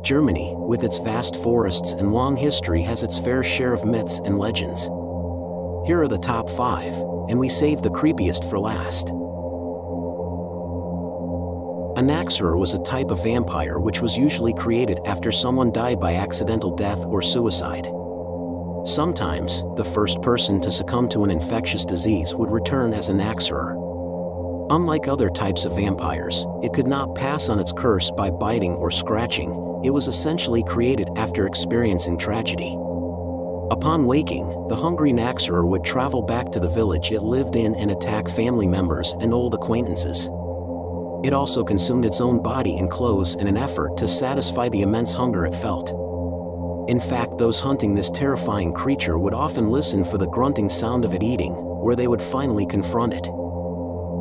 Germany, with its vast forests and long history, has its fair share of myths and legends. Here are the top 5, and we save the creepiest for last. An Axer was a type of vampire which was usually created after someone died by accidental death or suicide. Sometimes, the first person to succumb to an infectious disease would return as an Axer. Unlike other types of vampires, it could not pass on its curse by biting or scratching. It was essentially created after experiencing tragedy. Upon waking, the hungry Axer would travel back to the village it lived in and attack family members and old acquaintances. It also consumed its own body and clothes in an effort to satisfy the immense hunger it felt. In fact, those hunting this terrifying creature would often listen for the grunting sound of it eating, where they would finally confront it.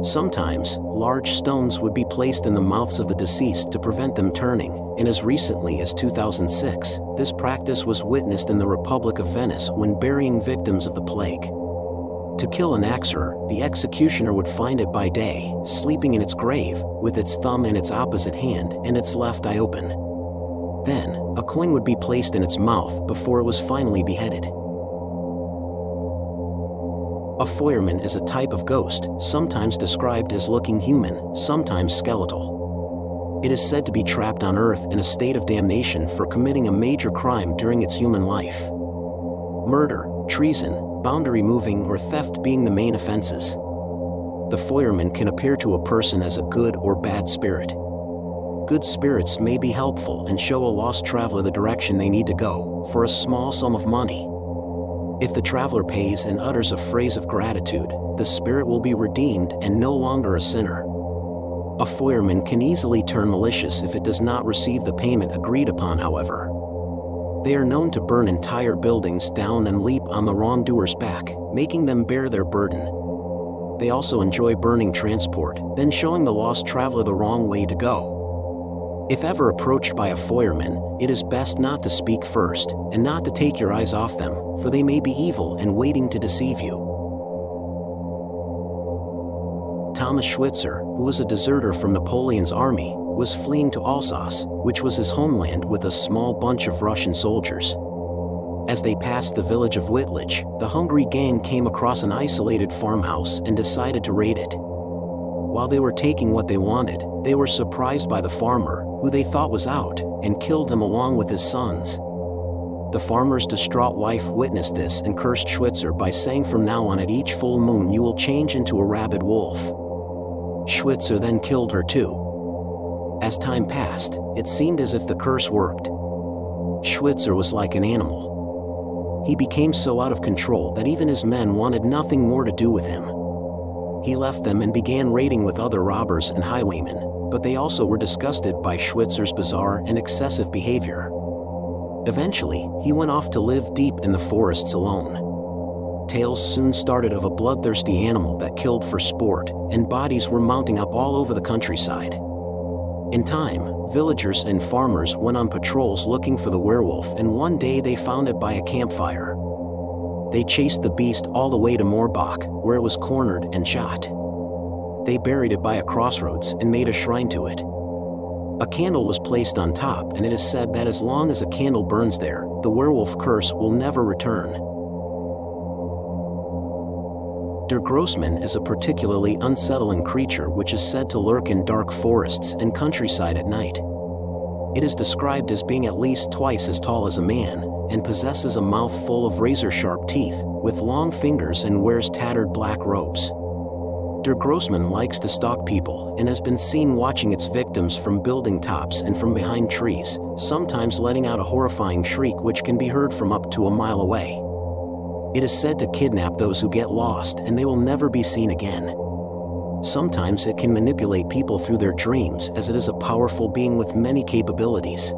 Sometimes, large stones would be placed in the mouths of the deceased to prevent them turning, and as recently as 2006, this practice was witnessed in the Republic of Venice when burying victims of the plague. To kill an Axer, the executioner would find it by day, sleeping in its grave, with its thumb in its opposite hand and its left eye open. Then, a coin would be placed in its mouth before it was finally beheaded. A Feuermann is a type of ghost, sometimes described as looking human, sometimes skeletal. It is said to be trapped on Earth in a state of damnation for committing a major crime during its human life. Murder, treason, boundary moving, or theft being the main offenses. The Feuermann can appear to a person as a good or bad spirit. Good spirits may be helpful and show a lost traveler the direction they need to go, for a small sum of money. If the traveler pays and utters a phrase of gratitude, the spirit will be redeemed and no longer a sinner. A Feuermann can easily turn malicious if it does not receive the payment agreed upon, however. They are known to burn entire buildings down and leap on the wrongdoer's back, making them bear their burden. They also enjoy burning transport, then showing the lost traveler the wrong way to go. If ever approached by a Feuermann, it is best not to speak first, and not to take your eyes off them, for they may be evil and waiting to deceive you. Thomas Schwitzer, who was a deserter from Napoleon's army, was fleeing to Alsace, which was his homeland, with a small bunch of Russian soldiers. As they passed the village of Wittlich, the hungry gang came across an isolated farmhouse and decided to raid it. While they were taking what they wanted, they were surprised by the farmer, who they thought was out, and killed him along with his sons. The farmer's distraught wife witnessed this and cursed Schwitzer by saying, "From now on at each full moon you will change into a rabid wolf." Schwitzer then killed her too. As time passed, it seemed as if the curse worked. Schwitzer was like an animal. He became so out of control that even his men wanted nothing more to do with him. He left them and began raiding with other robbers and highwaymen, but they also were disgusted by Schwitzer's bizarre and excessive behavior. Eventually, he went off to live deep in the forests alone. Tales soon started of a bloodthirsty animal that killed for sport, and bodies were mounting up all over the countryside. In time, villagers and farmers went on patrols looking for the werewolf, and one day they found it by a campfire. They chased the beast all the way to Moorbach, where it was cornered and shot. They buried it by a crossroads and made a shrine to it. A candle was placed on top, and it is said that as long as a candle burns there, the werewolf curse will never return. Der Grossman is a particularly unsettling creature which is said to lurk in dark forests and countryside at night. It is described as being at least twice as tall as a man, and possesses a mouth full of razor-sharp teeth, with long fingers, and wears tattered black robes. Der Grossman likes to stalk people and has been seen watching its victims from building tops and from behind trees, sometimes letting out a horrifying shriek which can be heard from up to a mile away. It is said to kidnap those who get lost, and they will never be seen again. Sometimes it can manipulate people through their dreams, as it is a powerful being with many capabilities.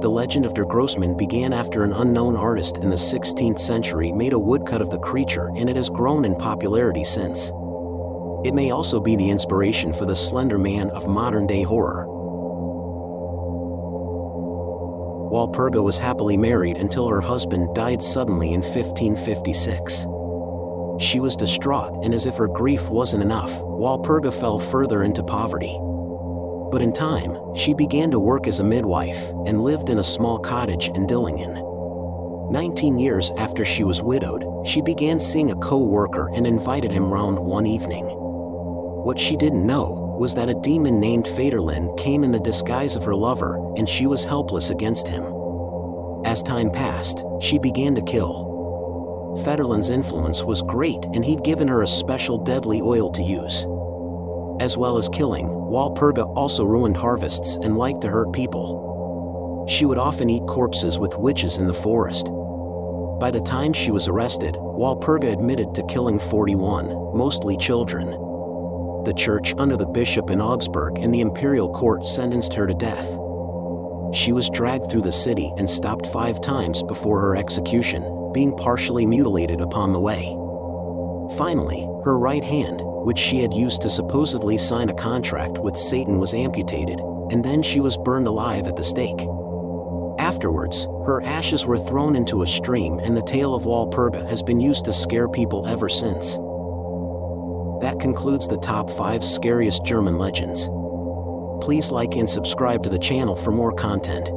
The legend of Der Grossman began after an unknown artist in the 16th century made a woodcut of the creature, and it has grown in popularity since. It may also be the inspiration for the Slender Man of modern-day horror. Walperga was happily married until her husband died suddenly in 1556. She was distraught, and as if her grief wasn't enough, Walperga fell further into poverty. But in time, she began to work as a midwife and lived in a small cottage in Dillingen. 19 years after she was widowed, she began seeing a co-worker and invited him round one evening. What she didn't know was that a demon named Faderlin came in the disguise of her lover, and she was helpless against him. As time passed, she began to kill. Federlin's influence was great, and he'd given her a special deadly oil to use. As well as killing, Walperga also ruined harvests and liked to hurt people. She would often eat corpses with witches in the forest. By the time she was arrested, Walperga admitted to killing 41, mostly children. The church under the bishop in Augsburg and the imperial court sentenced her to death. She was dragged through the city and stopped 5 times before her execution, being partially mutilated upon the way. Finally, her right hand, which she had used to supposedly sign a contract with Satan, was amputated, and then she was burned alive at the stake. Afterwards, her ashes were thrown into a stream, and the tale of Walperga has been used to scare people ever since. That concludes the top 5 scariest German legends. Please like and subscribe to the channel for more content.